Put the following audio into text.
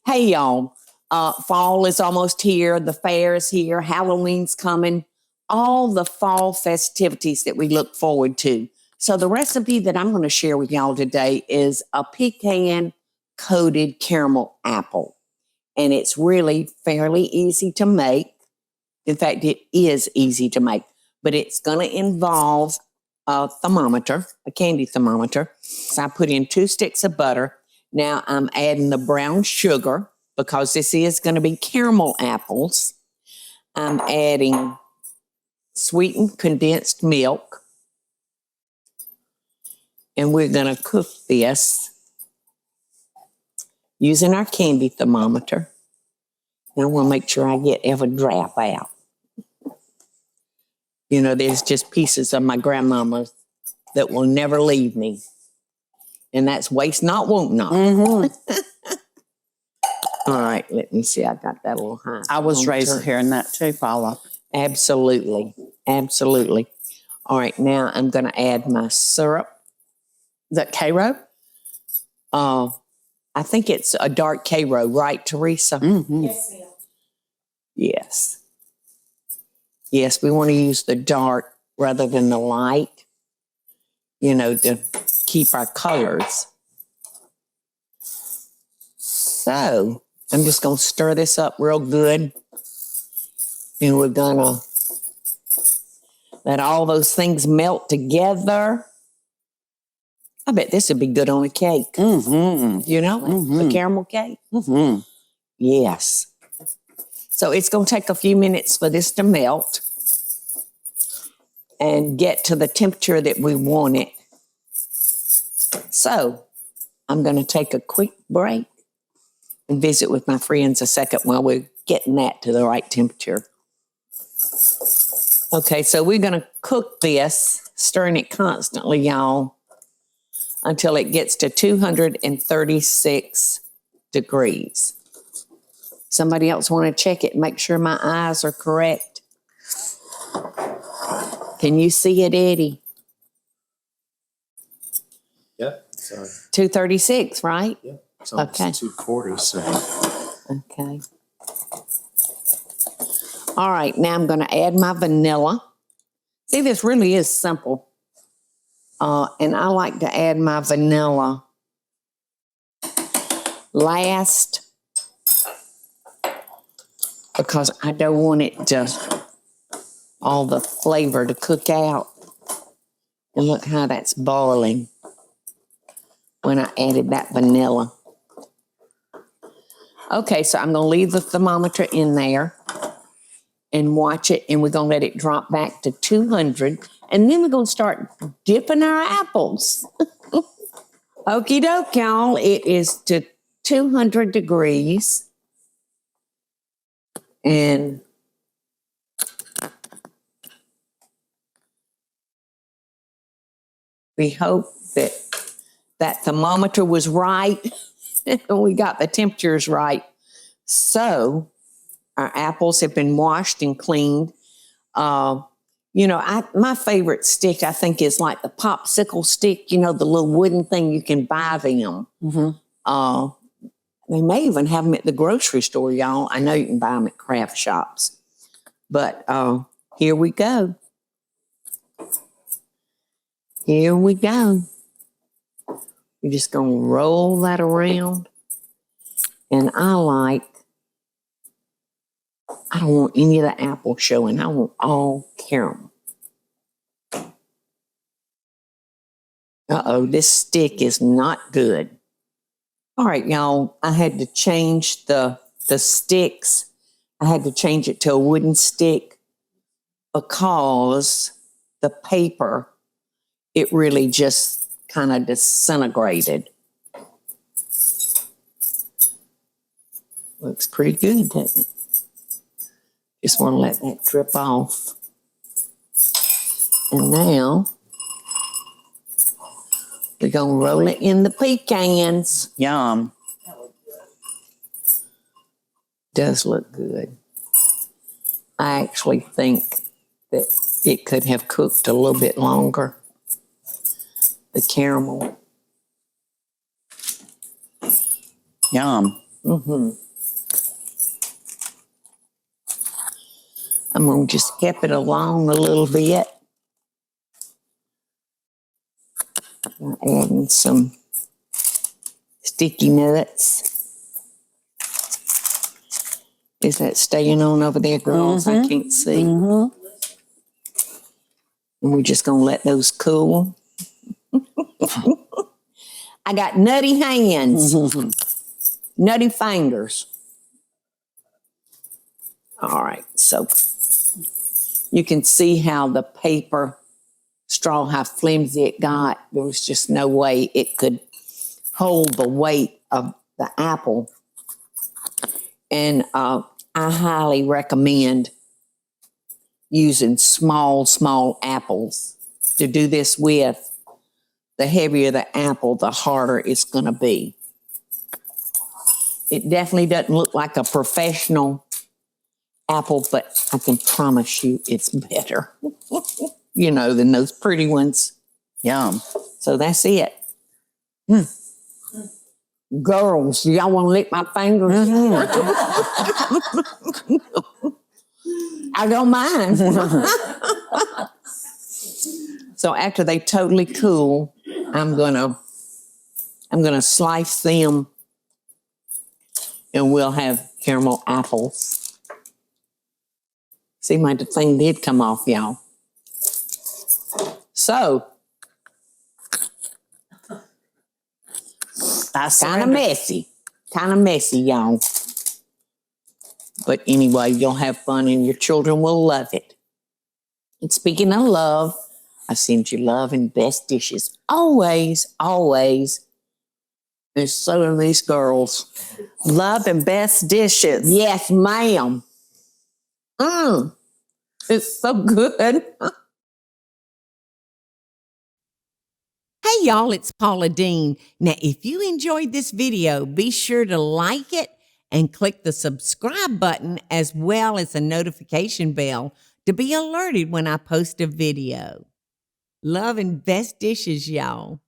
Hey, y'all. Fall is almost here. The fair is here. Halloween's coming. All the fall festivities that we look forward to. So the recipe that I'm going to share with y'all today is a pecan-coated caramel apple. And it's really fairly easy to make. In fact, it is easy to make. But it's going to involve a thermometer, a candy thermometer. So I put in 2 sticks of butter. Now I'm adding the brown sugar because this is going to be caramel apples. I'm adding sweetened condensed milk. And we're going to cook this using our candy thermometer. And I want to make sure I get every drop out. You know, there's just pieces of my grandmama's that will never leave me. And that's waste not, won't not. Mm-hmm. All right, let me see. I got that a little high. I was raised hearing that too, Paula. Absolutely. Absolutely. All right, now I'm going to add my syrup. Is that Cairo? I think it's a dark Cairo, right, Teresa? Mm-hmm. Yes, ma'am. Yes. Yes, we want to use the dark rather than the light, you know, to keep our colors. So I'm just going to stir this up real good. And we're going to let all those things melt together. I bet this would be good on a cake. Mm-hmm. You know, Mm-hmm. a caramel cake. Mm-hmm. Yes. So it's going to take a few minutes for this to melt and get to the temperature that we want it. So I'm going to take a quick break and visit with my friends a second while we're getting that to the right temperature. Okay, so we're going to cook this, stirring it constantly, y'all, until it gets to 236 degrees. Somebody else want to check it and make sure my eyes are correct? Can you see it, Eddie? Yep. Sorry. 236, right? Yep. It's almost Okay. 240. So Okay. All right, now I'm going to add my vanilla. See, this really is simple. And I like to add my vanilla last because I don't want it to, all the flavor to cook out. And look how that's boiling when I added that vanilla. Okay, so I'm going to leave the thermometer in there and watch it, and we're going to let it drop back to 200, and then we're going to start dipping our apples. Okie doke, y'all. It is to 200 degrees, and we hope that that thermometer was right and we got the temperatures right. So our apples have been washed and cleaned. You know, my favorite stick, I think, is like the popsicle stick, you know, the little wooden thing you can buy them. Mm-hmm. They may even have them at the grocery store, y'all. I know you can buy them at craft shops. But here we go. Here we go. We're just going to roll that around. And I don't want any of the apple showing. I want all caramel. Uh-oh, this stick is not good. All right, y'all, I had to change the sticks. I had to change it to a wooden stick because the paper, it really just kind of disintegrated. Looks pretty good, doesn't it? Just want to let that drip off. And now we're going to roll it in the pecans. Yum. Does look good. I actually think that it could have cooked a little bit longer. The caramel. Yum. Mm-hmm. I'm going to just help it along a little bit. I'm adding some sticky nuts. Is that staying on over there, girls? I can't see. And we're just going to let those cool. I got nutty hands, nutty fingers. All right, so you can see how the paper straw, how flimsy it got. There was just no way it could hold the weight of the apple. And I highly recommend using small apples to do this with. The heavier the apple, the harder it's going to be. It definitely doesn't look like a professional apple, but I can promise you it's better, you know, than those pretty ones. Yum. So that's it. Girls, y'all want to lick my fingers? I don't mind. So after they totally cool, I'm gonna slice them, and we'll have caramel apples. See, my thing did come off, y'all. So That's kind of messy, y'all. But anyway, you'll have fun, and your children will love it. And speaking of love, I send you love and best dishes. Always, always. And so are these girls. love and best dishes. Yes, ma'am. It's so good. Hey y'all, it's Paula Deen. Now, if you enjoyed this video, be sure to like it and click the subscribe button as well as the notification bell to be alerted when I post a video. Love and best dishes, y'all.